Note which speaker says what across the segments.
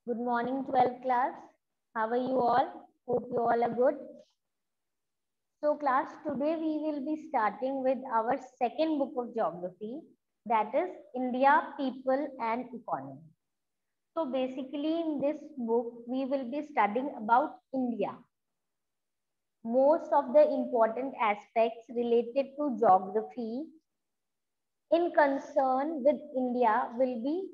Speaker 1: Good morning, 12th class. How are you all? Hope you all are good. So class, today we will be starting with our second book of geography, that is India, People and Economy. So basically in this book, we will be studying about India. Most of the important aspects related to geography in concern with India will be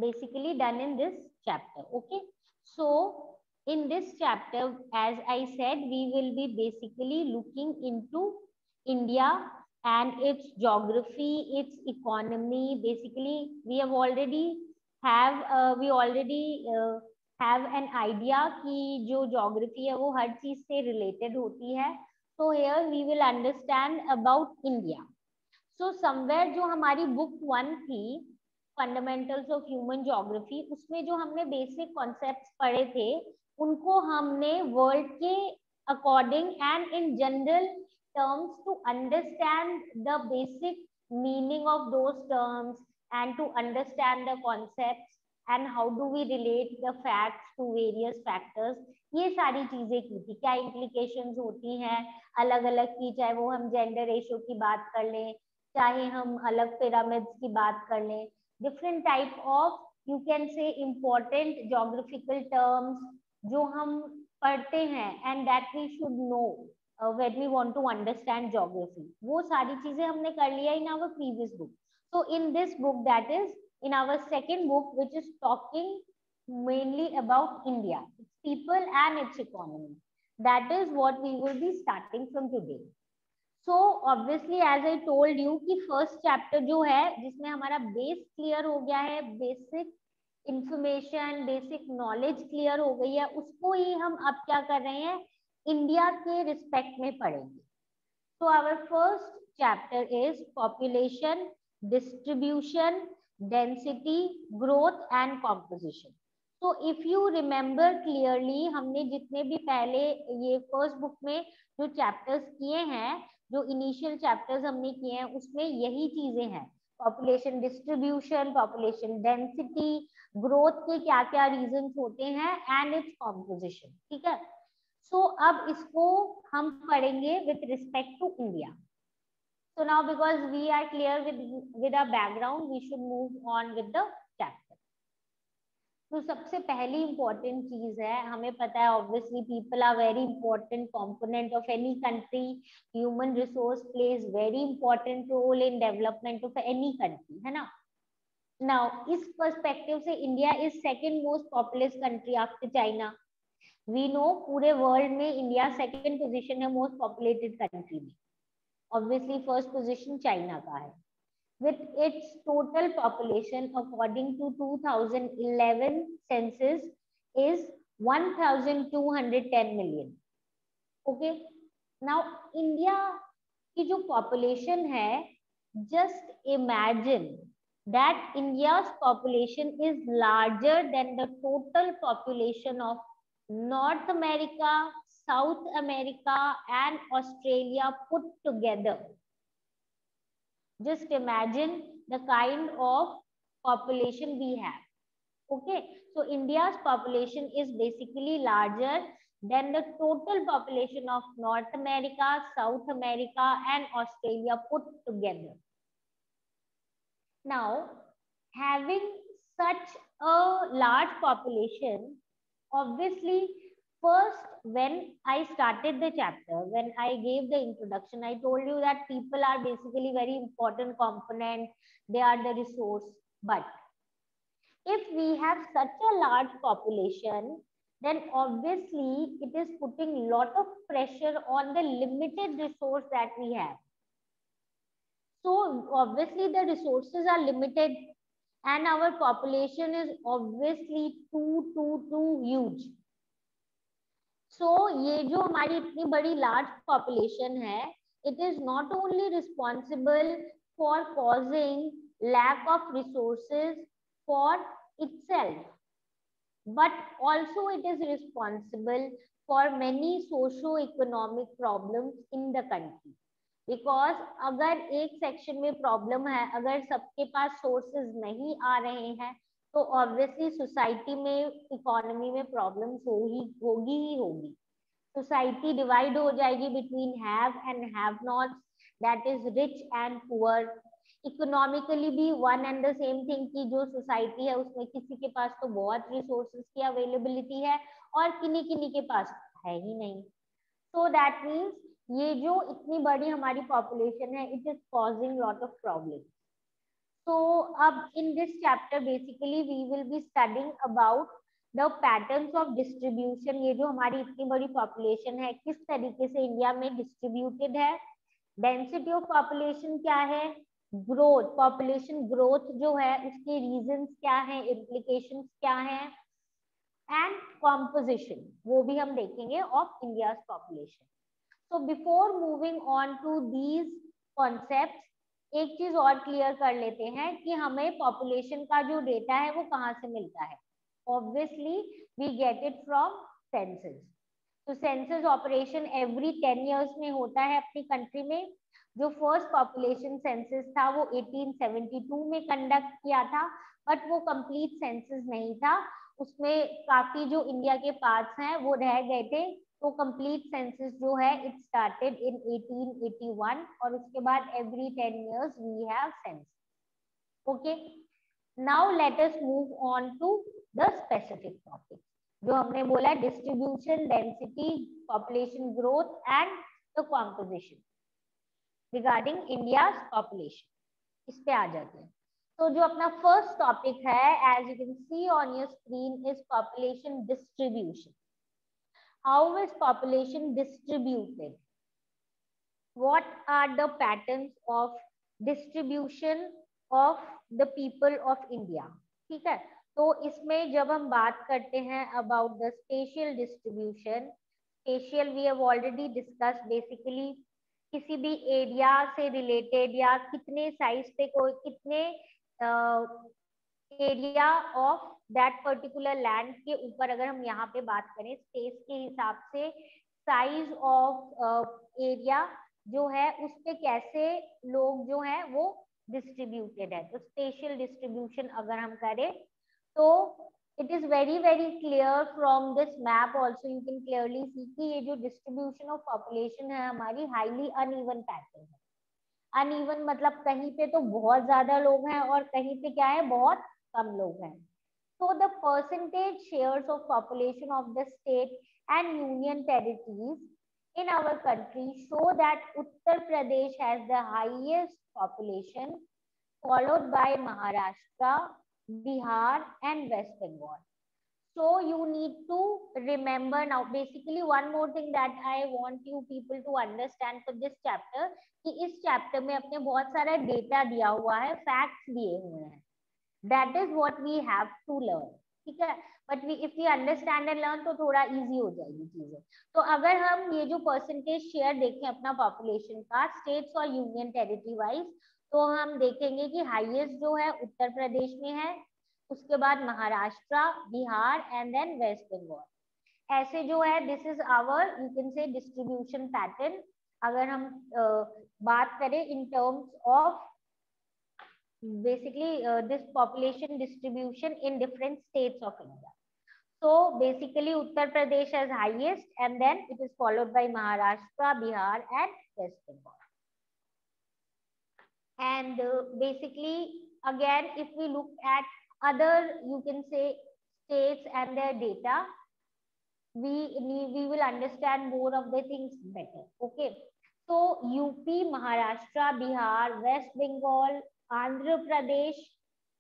Speaker 1: basically done in this chapter. Okay, so in this chapter, as I said, we will be basically looking into India and its geography, its economy. Basically we have already have an idea कि जो geography है वो हर चीज से related होती है. So here we will understand about India. So somewhere जो हमारी book 1 थी, फंडामेंटल्स ऑफ ह्यूमन ज्योग्राफी, उसमें जो हमने बेसिक कॉन्सेप्ट्स पढ़े थे उनको हमने वर्ल्ड के according and in general terms to understand the basic meaning of those terms and to understand the concepts and how do we relate the facts to various factors, ये सारी चीजें की थी. क्या इम्प्लीकेशंस होती हैं अलग अलग की, चाहे वो हम जेंडर रेशियो की बात कर लें, चाहे हम अलग पिरामिड्स की बात कर लें, different type of, you can say, important geographical terms जो हम पढ़ते हैं and that we should know when we want to understand geography. वो सारी चीजें हमने कर लिया in our previous book. So in this book, that is in our second book, which is talking mainly about India, its people and its economy, that is what we will be starting from today. So obviously as I told you कि first chapter जो है जिसमें हमारा base clear हो गया है, basic information, basic knowledge clear हो गई है, उसको ही हम अब क्या कर रहे हैं, इंडिया के रिस्पेक्ट में पढ़ेंगे. So our first chapter is population, distribution, density, growth and composition. तो इफ यू रिमेम्बर क्लियरली, हमने जितने भी पहले ये फर्स्ट बुक में जो चैप्टर्स किए हैं, जो इनिशियल चैप्टर्स हमने किए हैं, उसमें यही चीजें हैं. Population distribution, population density, growth के क्या क्या रीजंस होते हैं एंड इट्स कॉम्पोजिशन. ठीक है. सो अब इसको हम पढ़ेंगे with respect to India. So now because we are clear with our background, we should move on with the chapter. तो सबसे पहली इंपॉर्टेंट चीज है, हमें पता है obviously people are very important component of any country. Human resource plays very important role in development of any country, है ना. नाउ इस पर्सपेक्टिव से India is second most populous country after China. We know पूरे world में India second position है most populated country में. Obviously first position China का है. With its total population according to 2011 census is 1210 million. Okay, now India की जो population है, just imagine that India's population is larger than the total population of North America, South America and Australia put together. Just imagine the kind of population we have. Okay, so India's population is basically larger than the total population of North America, South America and Australia put together. Now, having such a large population, obviously first, when I started the chapter, when I gave the introduction, I told you that people are basically very important component. They are the resource. But if we have such a large population, then obviously it is putting a lot of pressure on the limited resource that we have. So obviously the resources are limited and our population is obviously too huge. So ये जो हमारी इतनी बड़ी large population है, it is not only responsible for causing lack of resources for itself, but also it is responsible for many socio-economic problems in the country. Because अगर एक section में problem है, अगर सबके पास sources नहीं आ रहे हैं, तो ऑब्वियसली सोसाइटी में, इकोनॉमी में प्रॉब्लम्स होगी ही होगी। सोसाइटी डिवाइड हो जाएगी between have and have not, that is rich and poor. Economically भी one and the same thing की जो सोसाइटी है उसमें किसी के पास तो बहुत रिसोर्सेज की अवेलेबिलिटी है और किन्हीं के पास है ही नहीं। सो दैट मीन्स ये जो इतनी बड़ी हमारी पॉपुलेशन है, it is causing lot of problem. तो अब in this chapter basically we will be studying about the patterns of distribution. ये जो हमारी इतनी बड़ी पॉपुलेशन है किस तरीके से इंडिया में डिस्ट्रीब्यूटेड है, डेंसिटी ऑफ पॉपुलेशन क्या है, ग्रोथ, पॉपुलेशन ग्रोथ जो है उसके रीजंस क्या है, इम्प्लीकेशंस क्या है, एंड कॉम्पोजिशन वो भी हम देखेंगे of India's population. So before moving on to these concepts, एक चीज और क्लियर कर लेते हैं कि हमें पॉपुलेशन का जो डेटा है वो कहाँ से मिलता है। Obviously we get it from census. तो सेंसस ऑपरेशन एवरी 10 years में होता है अपनी कंट्री में। जो फर्स्ट पॉपुलेशन सेंसस था वो 1872 में कंडक्ट किया था, बट वो कंप्लीट सेंसस नहीं था, उसमें काफी जो इंडिया के पार्ट्स हैं वो रह गए थे। तो कंप्लीट सेंसस जो है इट स्टार्टेड इन 1881 और उसके बाद every 10 years we have census. Okay, now let us move on to the specific topic जो हमने बोला, distribution, density, population growth and the composition regarding India's population. इस पे आ जाते हैं। तो जो अपना फर्स्ट टॉपिक है, as you can see on your screen, is population distribution. How is population distributed? What are the patterns of distribution of the people of India? ठीक है, तो इसमें जब हम बात करते हैं about the spatial distribution, spatial we have already discussed, basically किसी भी एरिया से रिलेटेड या कितने साइज पे कोई कितने area of that particular land के ऊपर अगर हम यहाँ पे बात करें स्पेस के हिसाब से, साइज ऑफ एरिया जो है उस पे कैसे लोग जो है वो डिस्ट्रीब्यूटेड है। तो स्पेशल डिस्ट्रीब्यूशन अगर हम करें तो it is very very clear from this map also, you can clearly see कि ये जो डिस्ट्रीब्यूशन ऑफ पॉपुलेशन है हमारी हाईली अनइवन पैटर्न है। अनइवन मतलब कहीं पे तो बहुत ज्यादा लोग हैं और कहीं पे क्या है बहुत कम लोग हैं। So the percentage shares of population of the state and union territories in our country show that Uttar Pradesh has the highest population, followed by Maharashtra, Bihar and West Bengal. So you need to remember now, basically one more thing that I want you people to understand for this chapter, कि इस chapter में अपने बहुत सारा data दिया हुआ है, facts दिए हुए हैं, that is what we have to learn, ठीक है। But we if we understand and learn तो थोड़ा इजी हो जाएगी चीजें। तो अगर हम ये जो परसेंटेज शेयर देखें अपना पॉपुलेशन का स्टेट्स और यूनियन टेरिटरी वाइज, तो हम देखेंगे कि हाईएस्ट जो है उत्तर प्रदेश में है, उसके बाद महाराष्ट्र, बिहार एंड देन वेस्ट बंगाल। ऐसे जो है this is our you can say distribution pattern. अगर हम बात करें in terms of basically this population distribution in different states of India. So basically Uttar Pradesh is highest and then it is followed by Maharashtra, Bihar and West Bengal. And basically again if we look at other you can say states and their data, we will understand more of the things better. Okay, so UP, Maharashtra, Bihar, West Bengal, Andhra Pradesh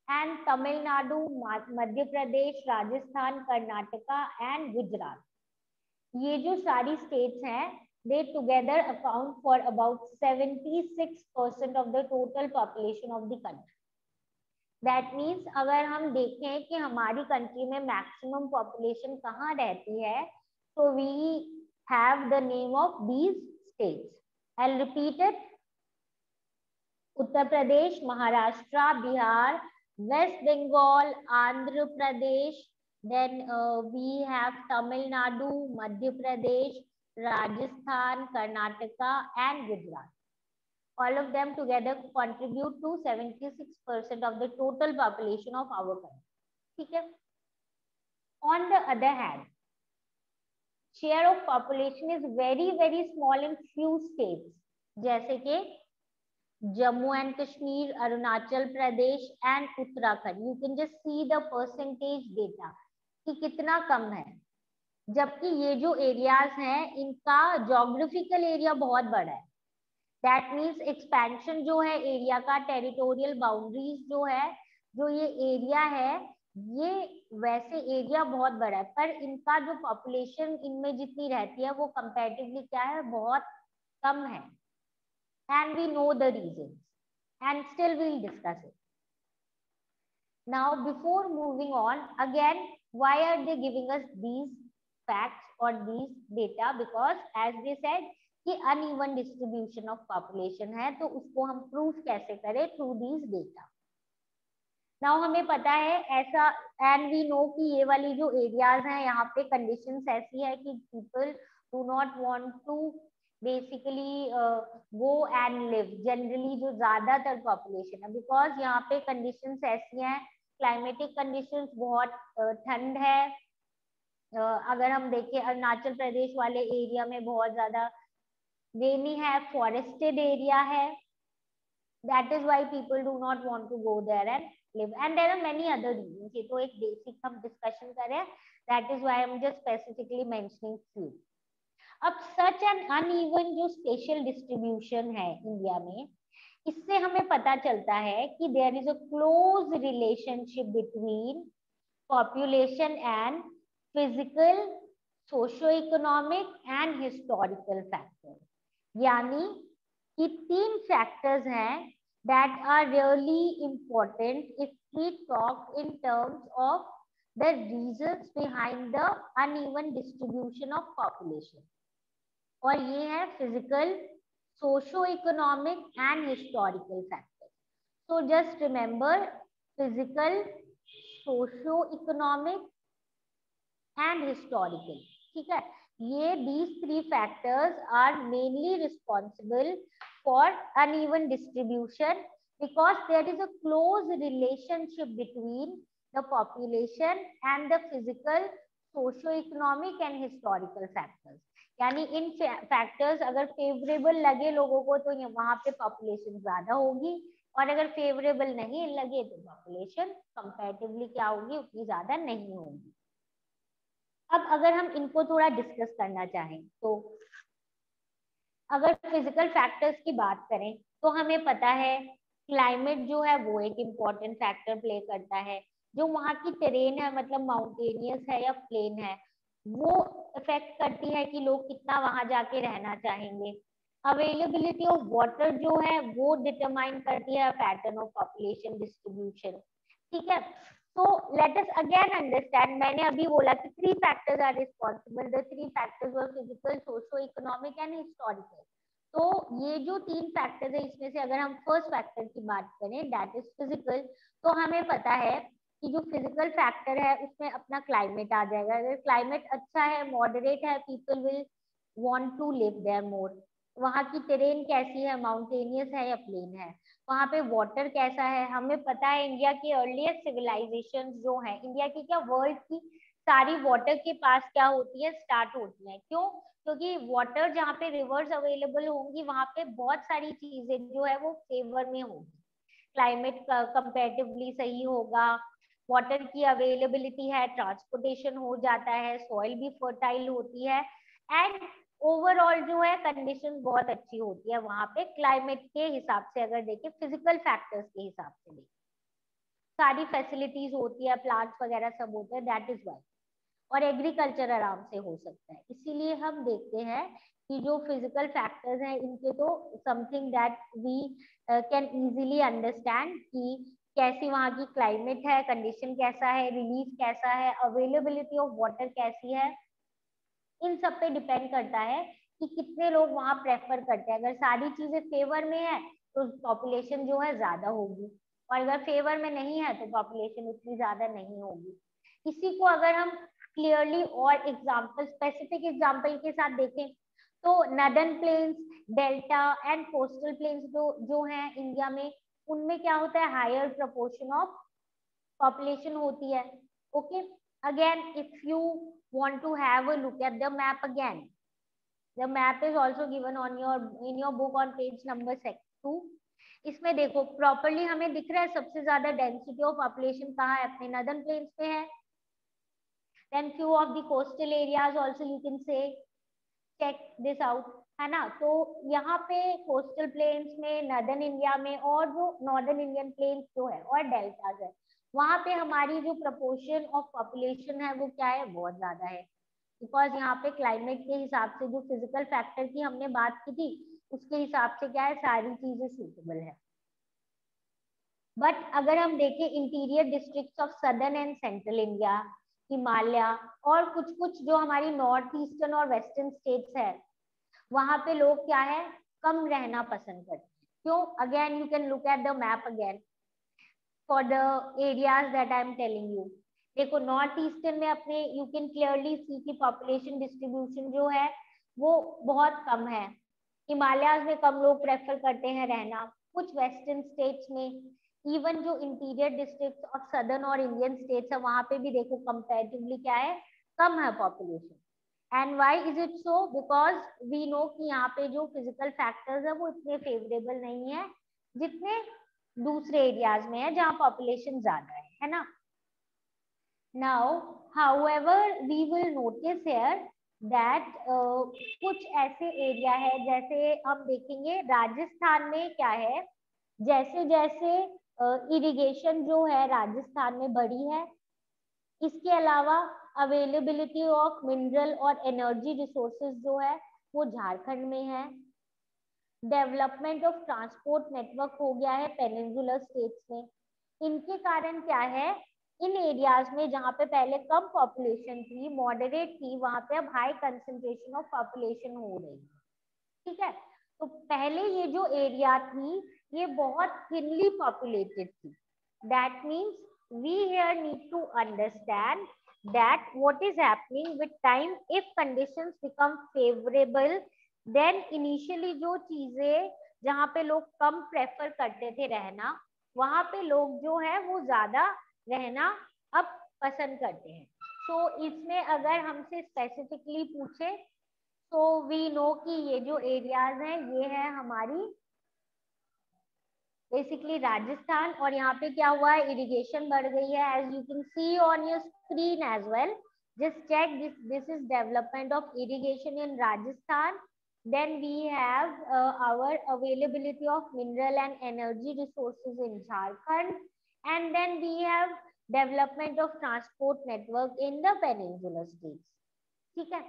Speaker 1: and Tamil Nadu, Madhya Pradesh, Rajasthan, Karnataka and Gujarat. ये जो सारी states हैं, they together account for about 76% of the total population of the country. That means अगर हम देखें कि हमारी country में मैक्सिमम पॉपुलेशन कहाँ रहती है, तो we have the name of these states. I'll repeat it. Uttar Pradesh, Maharashtra, Bihar, West Bengal, Andhra Pradesh, then we have Tamil Nadu, Madhya Pradesh, Rajasthan, Karnataka and Gujarat. All of them together contribute to 76% of the total population of our country. ठीक है। On the other hand, share of population is very very small in few states, जैसे कि Jammu and Kashmir, Arunachal Pradesh and Uttarakhand. You can just see the percentage data कि कितना कम है, जबकि ये जो एरियाज हैं इनका जोग्राफिकल एरिया बहुत बड़ा है। दैट मीन्स एक्सपेंशन जो है एरिया का, टेरिटोरियल बाउंड्रीज जो है, जो ये एरिया है, ये वैसे एरिया बहुत बड़ा है, पर इनका जो पॉपुलेशन इनमें जितनी रहती है वो कंपैरेटिवली क्या है, बहुत कम है। And we know the reasons and still we will discuss it. Now before moving on again, why are they giving us these facts or these data? Because as they said कि uneven distribution of population है, तो उसको हम proof कैसे करें? Through these data. Now हमें पता है ऐसा, एंड वी नो कि ये वाली जो एरियाज हैं यहाँ पे कंडीशंस ऐसी है कि people do not want to basically go and live, generally जो ज्यादातर पॉपुलेशन है, बिकॉज यहाँ पे कंडीशंस ऐसी हैं, क्लाइमेटिक कंडीशंस बहुत ठंड है। अगर हम देखें अरुणाचल प्रदेश वाले एरिया में बहुत ज्यादा रेनी है, फॉरेस्टेड एरिया है, that is why people do not want to go there and live, and there are many other reasons. ये तो एक बेसिक हम डिस्कशन कर रहे हैं, that is why I'm just specifically mentioning few. अब such an uneven जो spatial distribution है इंडिया में, इससे हमें पता चलता है कि there is a close relationship between population and physical, socio-economic and historical factors. यानी कि 3 फैक्टर्स हैं that are really important if we talk in terms of the reasons behind the uneven distribution of population. और ये है physical, socio-economic and historical factors. So just remember physical, socio-economic and historical. ठीक है, ये these 3 factors are mainly responsible for uneven distribution because there is a close relationship between the population and the physical, socio-economic and historical factors. यानी इन factors अगर favourable लगे लोगों को तो वहां पे पॉपुलेशन ज्यादा होगी, और अगर फेवरेबल नहीं लगे तो पॉपुलेशन कंपैरेटिवली क्या होगी, उतनी ज्यादा नहीं होगी। अब अगर हम इनको थोड़ा डिस्कस करना चाहें तो अगर फिजिकल फैक्टर्स की बात करें तो हमें पता है क्लाइमेट जो है वो एक इम्पॉर्टेंट फैक्टर प्ले करता है। जो वहाँ की टेरेन है, मतलब माउंटेनियस है या प्लेन है, वो इफेक्ट करती है कि लोग कितना वहां जाके रहना चाहेंगे। अवेलेबिलिटी ऑफ वाटर जो है वो डिटरमाइन करती है पैटर्न ऑफ पॉपुलेशन डिस्ट्रीब्यूशन। ठीक है, तो लेट अस अगेन अंडरस्टैंड, मैंने अभी बोला कि 3 factors are responsible, the 3 factors were physical, socio economic and historical. तो ये जो 3 फैक्टर्स है इसमें से अगर हम फर्स्ट फैक्टर की बात करें दैट इज फिजिकल, तो हमें पता है कि जो फिजिकल फैक्टर है उसमें अपना क्लाइमेट आ जाएगा। अगर क्लाइमेट अच्छा है, मॉडरेट है, people will want to live there more. वहाँ की टेरेन कैसी है, माउंटेनियस है या प्लेन है, वहाँ पे वाटर कैसा है। हमें पता है इंडिया की अर्लीस्ट सिविलाइजेशन जो है, इंडिया की क्या वर्ल्ड की सारी वाटर के पास क्या होती है, स्टार्ट होती है। क्यों? क्योंकि वाटर जहाँ पे रिवर्स अवेलेबल होंगी वहाँ पे बहुत सारी चीजें जो है वो फेवर में होगी, क्लाइमेट कंपेरेटिवली सही होगा, वाटर की अवेलेबिलिटी है, ट्रांसपोर्टेशन हो जाता है, सॉइल भी फर्टाइल होती है, एंड ओवरऑल जो है कंडीशन बहुत अच्छी होती है वहां पे क्लाइमेट के हिसाब से। अगर देखें फिजिकल फैक्टर्स के हिसाब से देखें, सारी फैसिलिटीज होती है, प्लांट्स वगैरह सब होते हैं, दैट इज वाई। और एग्रीकल्चर आराम से हो सकता है। इसीलिए हम देखते हैं कि जो फिजिकल फैक्टर्स हैं इनके तो something that we can easily understand कि कैसी वहाँ की क्लाइमेट है, कंडीशन कैसा है, रिलीफ कैसा है, अवेलेबिलिटी ऑफ वाटर कैसी है, इन सब पे डिपेंड करता है कि कितने लोग वहाँ प्रेफर करते हैं। अगर सारी चीजें फेवर में है तो पॉपुलेशन जो है ज्यादा होगी, और अगर फेवर में नहीं है तो पॉपुलेशन उतनी ज्यादा नहीं होगी। इसी को अगर हम क्लियरली और एग्जाम्पल, स्पेसिफिक एग्जाम्पल के साथ देखें तो northern plains, delta and coastal plains जो हैं इंडिया में, उनमें क्या होता है, हायर प्रपोर्शन ऑफ पॉपुलेशन होती है. Okay, again if you want to have a look at the map again, the map is also given on your in your book on page number 2. इसमें देखो properly हमें दिख रहा है सबसे ज्यादा डेंसिटी ऑफ पॉपुलेशन कहाँ है, अपने नदर्न प्लेन्स पे है. Then few of the coastal areas also you can say check this out, है ना. तो यहाँ पे कोस्टल प्लेन्स में, नदर्न इंडिया में, और जो नॉर्दर्न इंडियन प्लेन्स जो है और डेल्टाज है, वहां पे हमारी जो प्रपोर्शन ऑफ पॉपुलेशन है वो क्या है, बहुत ज्यादा है. बिकॉज यहाँ पे क्लाइमेट के हिसाब से जो फिजिकल फैक्टर की हमने बात की थी उसके हिसाब से क्या है, सारी चीजें सूटेबल है. बट अगर हम देखें interior districts of southern and central India, Himalaya और कुछ कुछ जो हमारी नॉर्थ ईस्टर्न और वेस्टर्न स्टेट्स है, वहां पे लोग क्या है, कम रहना पसंद करते हैं. क्यों? Again you can look at the map again for the areas that I am telling you. देखो नॉर्थ ईस्टर्न में अपने यू कैन क्लियरली सी की पॉपुलेशन डिस्ट्रीब्यूशन जो है वो बहुत कम है. हिमालयाज में कम लोग प्रेफर करते हैं रहना. कुछ वेस्टर्न स्टेट्स में, इवन जो इंटीरियर डिस्ट्रिक्ट ऑफ सदर्न और इंडियन स्टेट्स है, वहां पे भी देखो कंपैरेटिवली क्या है, कम है population. And why is it so? Because we know कि यहाँ पे जो फिजिकल फैक्टर्स है वो इतने फेवरेबल नहीं है जितने दूसरे एरियाज में है जहाँ पॉपुलेशन ज्यादा है ना. Now, however, we will notice here that कुछ ऐसे एरिया है, जैसे हम देखेंगे राजस्थान में क्या है, जैसे जैसे इरिगेशन जो है राजस्थान में बढ़ी है, इसके अलावा अवेलेबिलिटी ऑफ मिनरल और एनर्जी रिसोर्सेज जो है वो झारखंड में है. डेवलपमेंट ऑफ ट्रांसपोर्ट नेटवर्क हो गया है पेनिनसुलर स्टेट्स में. इनके कारण क्या है, इन एरियाज में जहाँ पे पहले कम पॉपुलेशन थी, मॉडरेट थी, वहां पे अब हाई कंसंट्रेशन ऑफ पॉपुलेशन हो रही है. ठीक है, तो पहले ये जो एरिया थी ये बहुत थिनली पॉपुलेटेड थी. That means we here need to understand that what is happening with time, if conditions become favorable, then initially जो चीजें जहाँ पे लोग कम प्रेफर करते थे रहना, वहां पे लोग जो है वो ज्यादा रहना अब पसंद करते हैं. तो इसमें अगर हमसे स्पेसिफिकली पूछे तो वी नो कि ये जो एरियाज हैं ये है हमारी बेसिकली राजस्थान. और यहाँ पे क्या हुआ है, इरिगेशन बढ़ गई है, as you can see on your screen as well. Just check this is development of irrigation in Rajasthan. Then we have our availability of mineral and energy resources in Jharkhand, and then we have development of transport network in the peninsular states. ठीक है,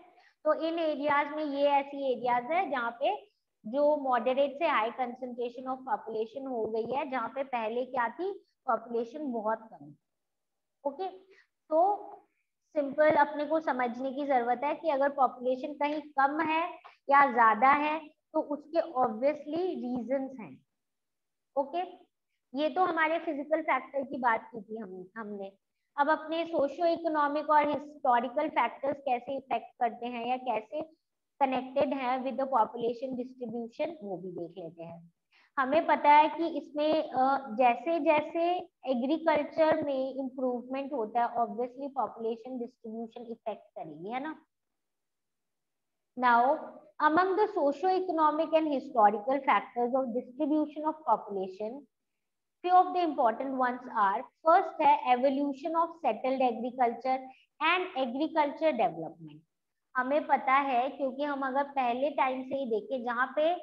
Speaker 1: तो इन areas में ये ऐसी areas है जहाँ पे जो मॉडरेट से हाई कंसंट्रेशन ऑफ पॉपुलेशन हो गई है, जहाँ पे पहले क्या थी, पॉपुलेशन बहुत कम. ओके, तो सिंपल अपने को समझने की जरूरत है कि अगर पॉपुलेशन कहीं कम है या ज्यादा है तो उसके ऑब्वियसली रीजंस हैं. ओके, ये तो हमारे फिजिकल फैक्टर की बात की थी हमने. अब अपने सोशियो इकोनॉमिक और हिस्टोरिकल फैक्टर्स कैसे इफेक्ट करते हैं या कैसे कनेक्टेड है विद द पॉपुलेशन डिस्ट्रीब्यूशन, वो भी देख लेते हैं. हमें पता है कि इसमें जैसे जैसे एग्रीकल्चर में इम्प्रूवमेंट होता है ऑब्वियसली पॉपुलेशन डिस्ट्रीब्यूशन इफेक्ट करेगी, है ना. Now among the socio economic and historical factors of distribution of population, few of the important ones are, first है evolution of settled agriculture and agriculture development. हमें पता है क्योंकि हम अगर पहले टाइम से ही देखें जहाँ पे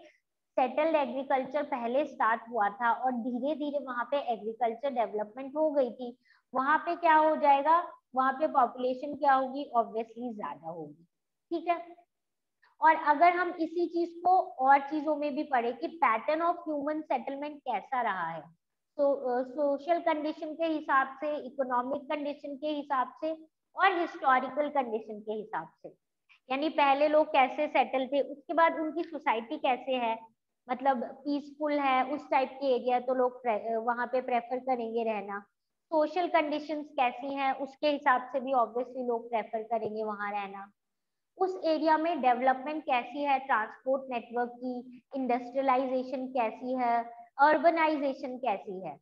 Speaker 1: सेटल्ड एग्रीकल्चर पहले स्टार्ट हुआ था और धीरे धीरे वहां पे एग्रीकल्चर डेवलपमेंट हो गई थी, वहां पे क्या हो जाएगा, वहां पे पॉपुलेशन क्या होगी, ऑब्वियसली ज्यादा होगी. ठीक है, और अगर हम इसी चीज को और चीजों में भी पढ़े कि पैटर्न ऑफ ह्यूमन सेटलमेंट कैसा रहा है, तो सोशल कंडीशन के हिसाब से, इकोनॉमिक कंडीशन के हिसाब से और हिस्टोरिकल कंडीशन के हिसाब से, यानी पहले लोग कैसे सेटल थे, उसके बाद उनकी सोसाइटी कैसे है, मतलब पीसफुल है उस टाइप के एरिया तो लोग वहां पे प्रेफर करेंगे रहना. सोशल कंडीशंस कैसी हैं उसके हिसाब से भी ऑब्वियसली लोग प्रेफर करेंगे वहां रहना. उस एरिया में डेवलपमेंट कैसी है, ट्रांसपोर्ट नेटवर्क की, इंडस्ट्रियलाइजेशन कैसी है, अर्बनाइजेशन कैसी है.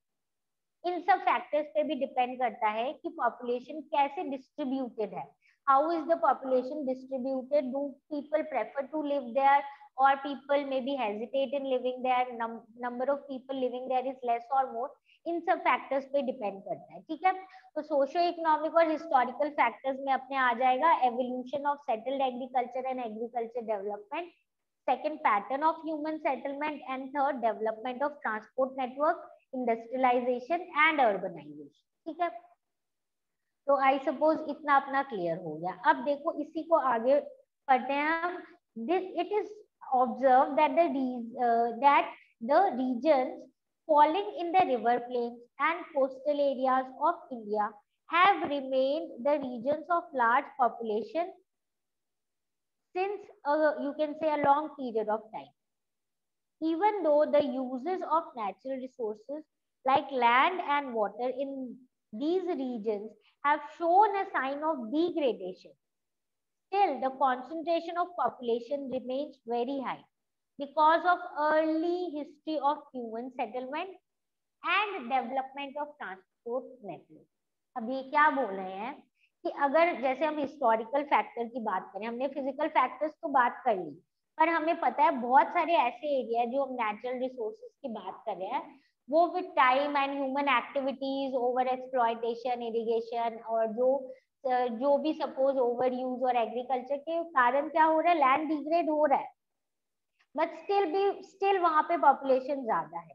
Speaker 1: इन सब फैक्टर्स पे भी डिपेंड करता है कि पॉपुलेशन कैसे डिस्ट्रीब्यूटेड है. How is the population distributed, do people prefer to live there or people maybe hesitate in living there, number of people living there is less or more. इन सब factors पे depend करता है. ठीक है, तो सोशो इकोनॉमिक और historical factors में अपने आ जाएगा evolution of settled agriculture and agriculture development, second pattern of human settlement, and third development of transport network, industrialisation and urbanisation. ठीक है, तो आई सपोज इतना अपना क्लियर हो गया. अब देखो इसी को आगे पढ़ते हैं हम. This it is observed that the regions falling in the river plains and coastal areas of India have remained the regions of large population since you can say a long period of time, even though the uses of natural resources like land and water in these regions have shown a sign of degradation. Still, the concentration of population remains very high because of early history of human settlement and development of transport network. अब ये क्या बोल रहे हैं कि अगर जैसे हम हिस्टोरिकल फैक्टर की बात करें, हमने फिजिकल फैक्टर्स तो बात कर ली, पर हमें पता है बहुत सारे ऐसे एरिया जो हम नेचुरल रिसोर्सेज की बात कर रहे हैं, वो with time and human activities, over exploitation, irrigation और जो भी सपोज ओवर यूज और एग्रीकल्चर के कारण क्या हो रहा है, लैंड डिग्रेड हो रहा है, बट स्टिल वहां पे पॉपुलेशन ज्यादा है.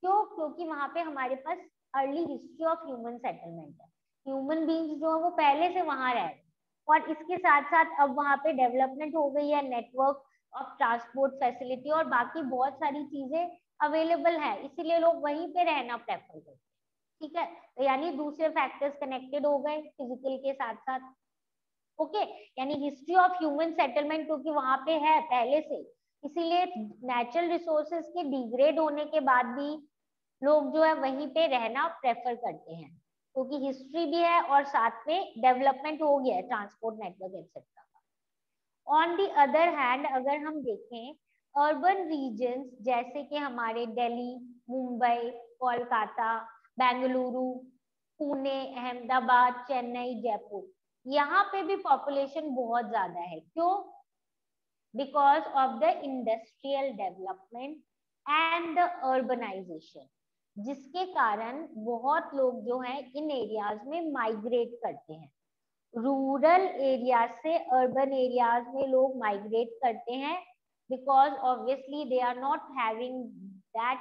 Speaker 1: क्यों? क्योंकि वहां पे हमारे पास early history of human settlement है. ह्यूमन बींग्स जो है वो पहले से वहां रह रहे हैं, और इसके साथ साथ अब वहां पे डेवलपमेंट हो गई है, नेटवर्क ऑफ ट्रांसपोर्ट फैसिलिटी और बाकी बहुत सारी चीजें अवेलेबल है, इसीलिए लोग वहीं पे रहना प्रेफर करते हैं. ठीक है, तो यानी दूसरे फैक्टर्स कनेक्टेड हो गए फिजिकल के साथ साथ. ओके, यानी हिस्ट्री ऑफ ह्यूमन सेटलमेंट क्योंकि वहां पे है पहले से, इसीलिए नेचुरल रिसोर्सेज के डिग्रेड होने के बाद भी लोग जो है वहीं पे रहना प्रेफर करते हैं, क्योंकि हिस्ट्री भी है और साथ में डेवलपमेंट हो गया है transport network etcetera. On the other hand अगर हम देखें अर्बन रीजन्स जैसे कि हमारे दिल्ली, मुंबई, कोलकाता, बेंगलुरु, पुणे, अहमदाबाद, चेन्नई, जयपुर, यहाँ पे भी पॉपुलेशन बहुत ज्यादा है. क्यों? Because of the industrial development and the urbanisation, जिसके कारण बहुत लोग जो हैं इन एरियाज में माइग्रेट करते हैं. रूरल एरिया से अर्बन एरियाज में लोग माइग्रेट करते हैं because obviously they are not having that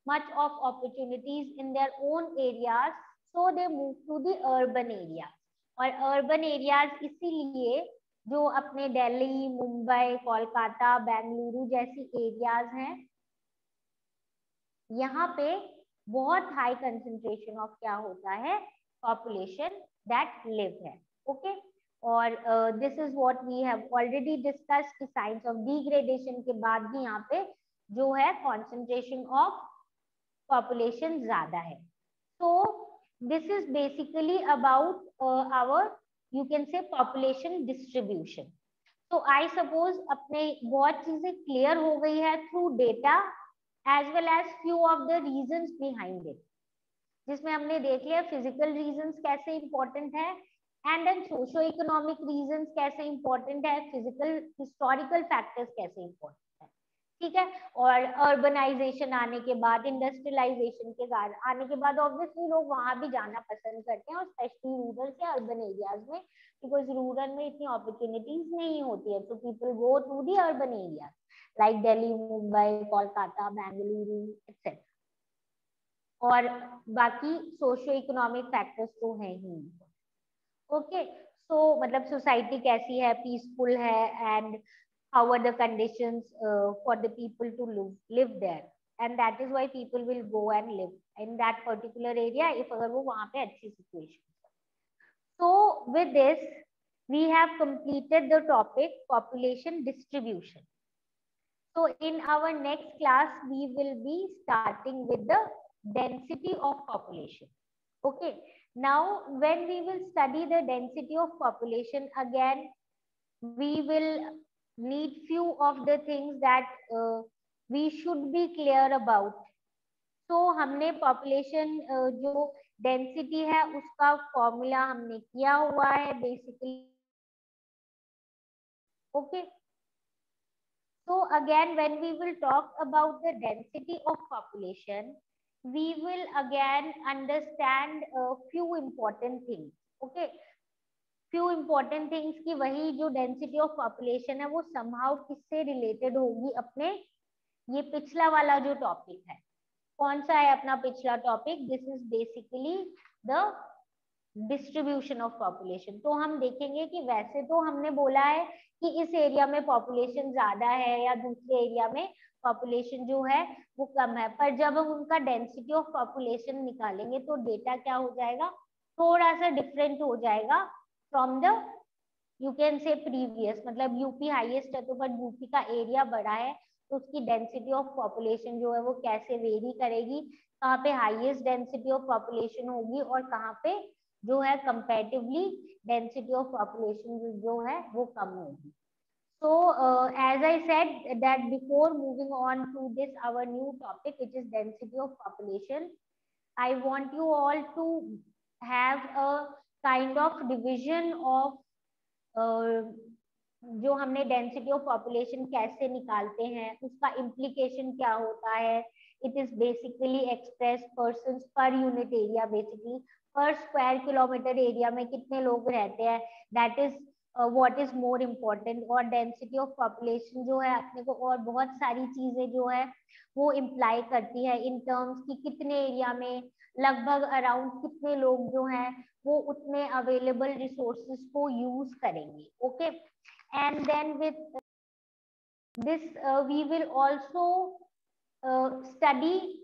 Speaker 1: much of opportunities in their own areas, so they move to the urban areas. और urban areas इसीलिए जो अपने दिल्ली, मुंबई, कोलकाता, बेंगलुरु जैसी एरियाज हैं, यहाँ पे बहुत हाई कंसंट्रेशन ऑफ क्या होता है, पॉपुलेशन दैट लिव है. ओके, और this is what we have already discuss कि साइंस ऑफ डिग्रेडेशन के बाद भी यहाँ पे जो है कॉन्सेंट्रेशन ऑफ पॉपुलेशन ज्यादा है. So this is basically about our you can say population distribution. तो आई सपोज अपने बहुत चीजें क्लियर हो गई है through data as well as few of the reasons behind it, जिसमें हमने देख लिया फिजिकल रीजंस कैसे इंपॉर्टेंट है, and then socio economic reasons कैसे इंपॉर्टेंट है, फिजिकल हिस्टोरिकल फैक्टर्स कैसे इंपॉर्टेंट है. ठीक है, और अर्बनाइजेशन आने के बाद, इंडस्ट्रियलाइजेशन के आने के बाद ऑब्वियसली लोग वहां भी जाना पसंद करते हैं, और स्पेशली रूरल से अर्बन एरियाज में, बिकॉज रूरल में इतनी अपॉर्चुनिटीज नहीं होती है, तो people go to the urban areas like Delhi, Mumbai, Kolkata, Bengaluru, etc. और बाकी सोशो इकोनॉमिक फैक्टर्स तो हैं ही. ओके, सो मतलब सोसाइटी कैसी है, पीसफुल है, and how are the conditions for the people to live there, and that is why people will go and live in that particular area if अगर वो वहां पे अच्छी situation. So with this we have completed the topic population distribution. So in our next class, we will be starting with the density of population. Okay. Now, when we will study the density of population, again, we will need few of the things that we should be clear about. तो हमने population जो density है उसका formula हमने किया हुआ है basically. Okay. So again, when we will talk about the density of population, we will again understand a few important things. Okay, few important things कि वही जो density of population है वो somehow किससे related होगी अपने ये पिछला वाला जो topic है. कौन सा है अपना पिछला topic? This is basically the distribution of population. तो हम देखेंगे कि वैसे तो हमने बोला है कि इस एरिया में पॉपुलेशन ज्यादा है या दूसरे एरिया में पॉपुलेशन जो है वो कम है, पर जब हम उनका डेंसिटी ऑफ पॉपुलेशन निकालेंगे तो डेटा क्या हो जाएगा, थोड़ा सा डिफरेंट हो जाएगा फ्रॉम द यू कैन से प्रीवियस. मतलब यूपी हाईएस्ट है तो बट यूपी का एरिया बड़ा है तो उसकी डेंसिटी ऑफ पॉपुलेशन जो है वो कैसे वेरी करेगी, कहाँ पे हाईएस्ट डेंसिटी ऑफ पॉपुलेशन होगी और कहाँ पे जो है कंपैरेटिवली डेंसिटी ऑफ पॉपुलेशन जो है वो कम होगी. So as I said that before moving on to this our new topic which is density of population, I want you all to have a kind of division of जो हमने density of population कैसे निकालते हैं उसका implication क्या होता है. It is basically express person per unit area, basically पर स्क्वायर किलोमीटर एरिया में कितने लोग रहते हैं, that is what is more important. और डेंसिटी ऑफ पॉपुलेशन जो है अपने को और बहुत सारी चीजें जो है वो इम्प्लाई करती है इन टर्म्स की कितने एरिया में लगभग अराउंड कितने लोग जो हैं वो उतने अवेलेबल रिसोर्सेज को यूज करेंगे. Okay. And then with this we will also study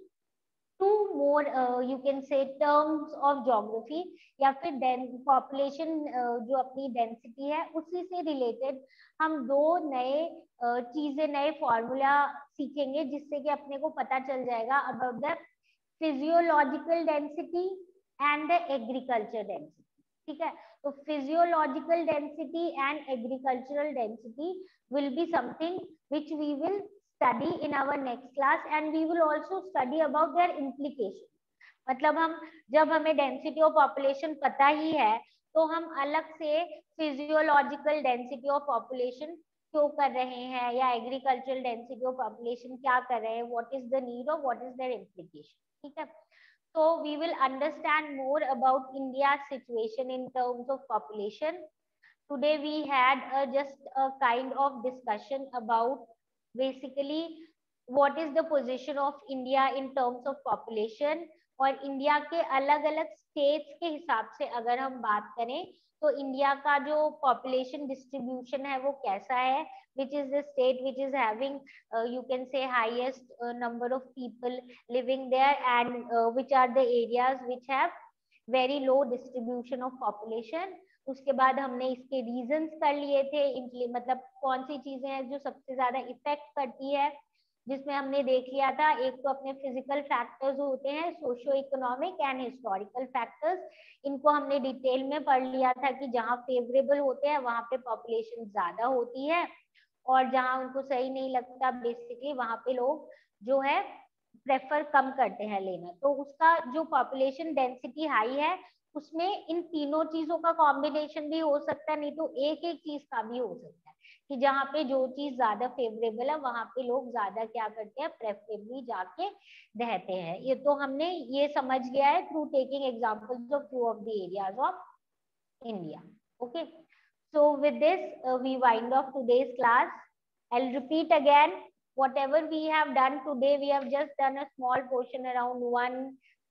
Speaker 1: two more you can say terms of geography या फिर पॉपुलेशन जो अपनी डेंसिटी है उसी से रिलेटेड हम दो नए चीजें नए फॉर्मूला सीखेंगे जिससे कि अपने को पता चल जाएगा about the physiological density and the agriculture density. ठीक है. तो physiological density and agricultural density will be something which we will study in our next class and we will also study about their implication. मतलब हम जब हमें density of population पता ही है तो हम अलग से फिजियोलॉजिकल डेंसिटी ऑफ पॉपुलेशन क्यों कर रहे हैं या एग्रीकल्चरल डेंसिटी ऑफ पॉपुलेशन क्या कर रहे हैं, व्हाट इज द नीड और व्हाट इज देयर इम्प्लीकेशन. ठीक है. So we will understand more about India's situation in terms of population. Today we had just a kind of discussion about basically what is the position of India in terms of population. और India के अलग अलग states के हिसाब से अगर हम बात करें तो इंडिया का जो पॉपुलेशन डिस्ट्रीब्यूशन है वो कैसा है, which is the state which is having you can say highest number of people living there and which are the areas which have very low distribution of population. उसके बाद हमने इसके रीजंस कर लिए थे, मतलब कौन सी चीजें हैं जो सबसे ज्यादा इफेक्ट करती है, जिसमें हमने देख लिया था एक तो अपने फिजिकल फैक्टर्स होते हैं, socio economic and historical factors. इनको हमने डिटेल में पढ़ लिया था कि जहाँ फेवरेबल होते हैं वहां पे पॉपुलेशन ज्यादा होती है और जहाँ उनको सही नहीं लगता बेसिकली वहां पे लोग जो है प्रेफर कम करते हैं लेना. तो उसका जो पॉपुलेशन डेंसिटी हाई है उसमें इन तीनों चीजों का कॉम्बिनेशन भी हो सकता है, नहीं तो एक एक चीज का भी हो सकता है कि जहाँ पे जो चीज ज्यादा फेवरेबल है वहां पे लोग ज्यादा क्या करते हैं, प्रेफरेबली जाके रहते हैं. ये तो हमने ये समझ गया है through taking examples of few of the areas of India. Okay. So with this, we wind off today's class. I'll repeat again. Whatever we have done today, we have just done a small portion around one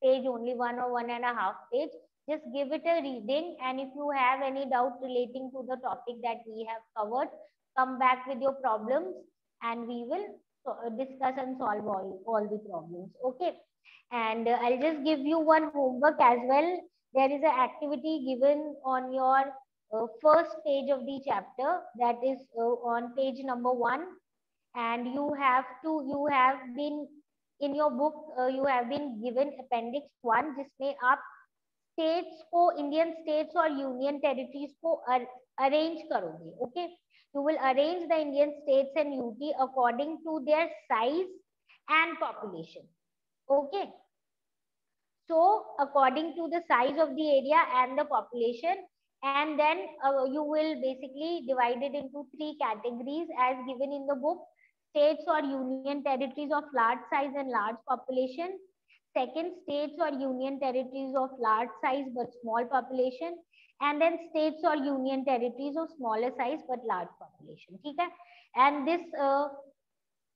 Speaker 1: page, only 1 or 1.5 page. Just give it a reading, and if you have any doubt relating to the topic that we have covered, come back with your problems, and we will discuss and solve all the problems. Okay. And I'll just give you one homework as well. There is an activity given on your first page of the chapter, that is on page number 1, and you have been in your book you have been given appendix 1 जिसमें आप states को, Indian states और union territories को arrange करोगे. Okay. You will arrange the Indian states and UT according to their size and population. Okay. So according to the size of the area and the population, and then you will basically divide it into 3 categories as given in the book: states or union territories of large size and large population; second, states or union territories of large size but small population; and then states or union territories of smaller size but large population. ठीक है? And this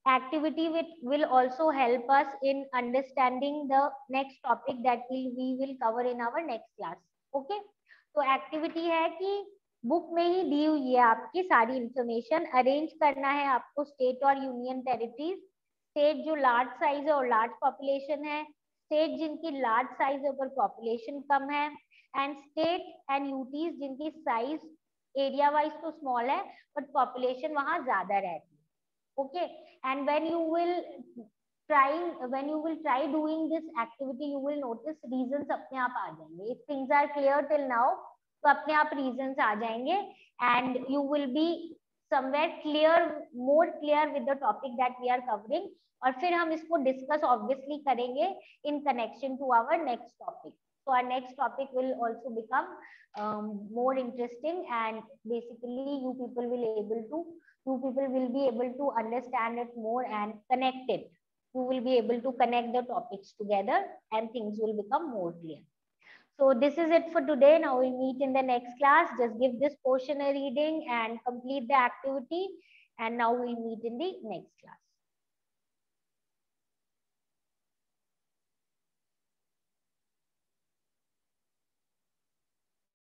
Speaker 1: activity will also help us in understanding the next topic that we will cover in our next class. Okay, तो activity है कि book में ही दी हुई है आपकी सारी इंफॉर्मेशन, अरेंज करना है आपको स्टेट और यूनियन टेरिटरीज, स्टेट जो लार्ज साइज है और लार्ज पॉपुलेशन है, स्टेट जिनकी लार्ज साइज है पर पॉपुलेशन कम है, एंड स्टेट एंड यूटीज जिनकी साइज एरिया वाइज तो स्मॉल है बट पॉपुलेशन वहां ज्यादा रहती है. Okay, and when you will try doing this activity, you will notice reasons अपने आप आ जाएंगे. If things are clear till now, तो अपने आप reasons आ जाएंगे and you will be somewhere clear, more clear with the topic that we are covering. और फिर हम इसको discuss obviously करेंगे in connection to our next topic. So our next topic will also become more interesting, and basically you people will be able to understand it more and connect it. You will be able to connect the topics together and things will become more clear. So this is it for today. Now we'll meet in the next class. Just give this portion a reading and complete the activity. And now we'll meet in the next class.